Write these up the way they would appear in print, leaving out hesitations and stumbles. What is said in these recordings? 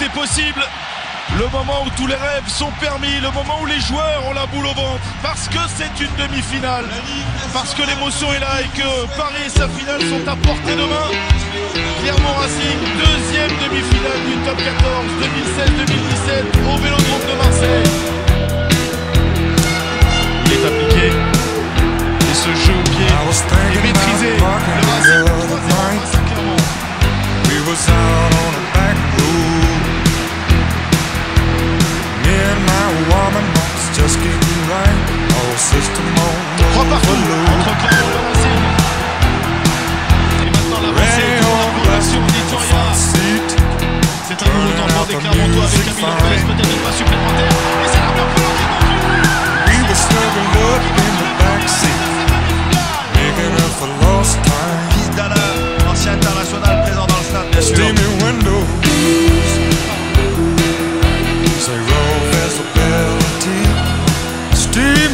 est possible. Le moment où tous les rêves sont permis, le moment où les joueurs ont la boule au ventre, parce que c'est une demi-finale, parce que l'émotion est là et que Paris et sa finale sont à portée de main. Clermont Racing, deuxième demi-finale du top 14 2016-2017 au Vélodrome de Marseille. Il est appliqué et ce jeu au pied est maîtrisé. Le Racing, face à Clermont. Trois partout entre Clermont et Racing. Et maintenant l'avancée pour l'action Vitoria. C'est un nouveau temps pour des Clermontois avec Camille Lopez, peut-être une passe supplémentaire. Et c'est l'armure pour Fils d'Alain, ancien international présent dans le stade, bien sûr.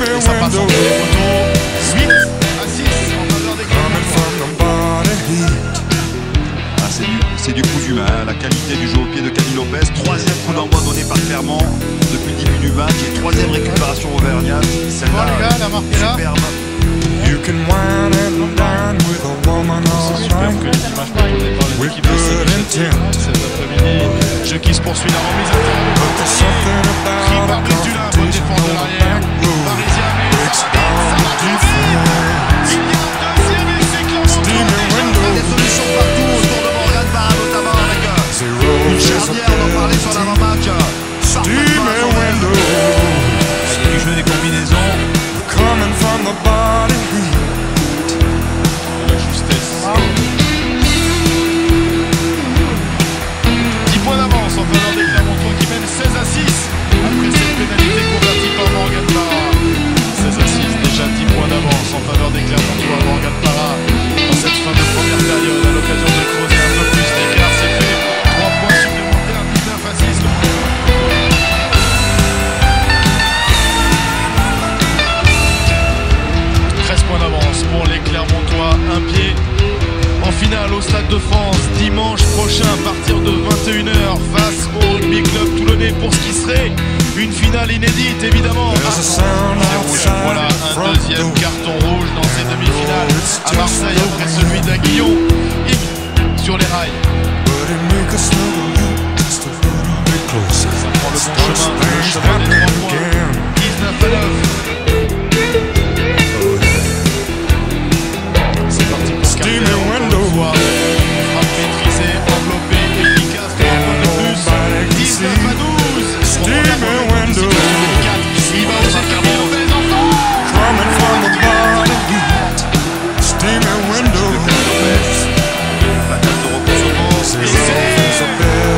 Et ça passe entre les poteaux. 8 à 6 en faveur des Clermontois. C'est du coup humain, la qualité du jeu au pied de Camille Lopez. Troisième coup d'envoi donné par Clermont depuis le début du match et troisième récupération auvergnate. Bon les gars, la marque est là. Superbe. C'est superbe que les images proposées par les équipes cet après-midi. Jeu qui se poursuit, la remise à terre. Pris par Bridula, bonne défense de l'arrière. Parisien, mais ça va trouver. Il y a un deuxième essai Clermontois. Des solutions partout autour de Morgan Barra, notamment avec une charnière, on en parlait sur l'avant-match. Avec du jeu des combinaisons. La justesse. 10 points d'avance en faveur des Clermontois qui mènent 16 à 6 après cette pénalité convertie par Morgan Parra. 16 à 6, déjà 10 points d'avance en faveur des Clermontois. Morgan Parra dans cette fin de première période a l'occasion de creuser un peu plus l'écart. C'est fait 3 points supplémentaires, 19 à 6. 13 points d'avance pour les Clermontois, un pied en finale au Stade de France dimanche prochain à partir de 21h face au Rugby Club Toulonnais pour ce qui serait une finale inédite évidemment. Voilà un deuxième carton rouge dans ces demi-finales à Marseille après celui d'Aguillon sur les rails. Ça prend le bon chemin des 3 points, 19 à 9. C'est parti pour Carter, on voit frappe maîtrisée, enveloppée, efficace, 3 points de plus, 19 à 12. Il va oser Camille Lopez les enfants. La carte de reposement et c'est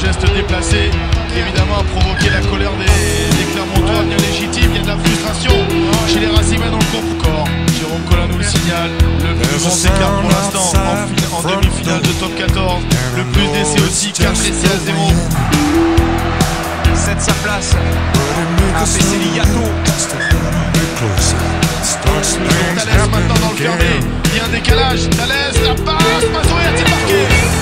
geste déplacé qui évidemment a provoqué la colère des Clermontois, bien légitime. Il y a de la frustration chez les Racingmen dans le corps. Jérôme Collin nous le signale. Le plus grand écart pour l'instant en demi-finale de top 14. Le plus d'essais aussi, 4 essais à 0. Cède sa place à Besseliato. Thalès maintenant dans le fermé. Il y a un décalage. Thalès, la passe. Mazoué a-t-il marqué?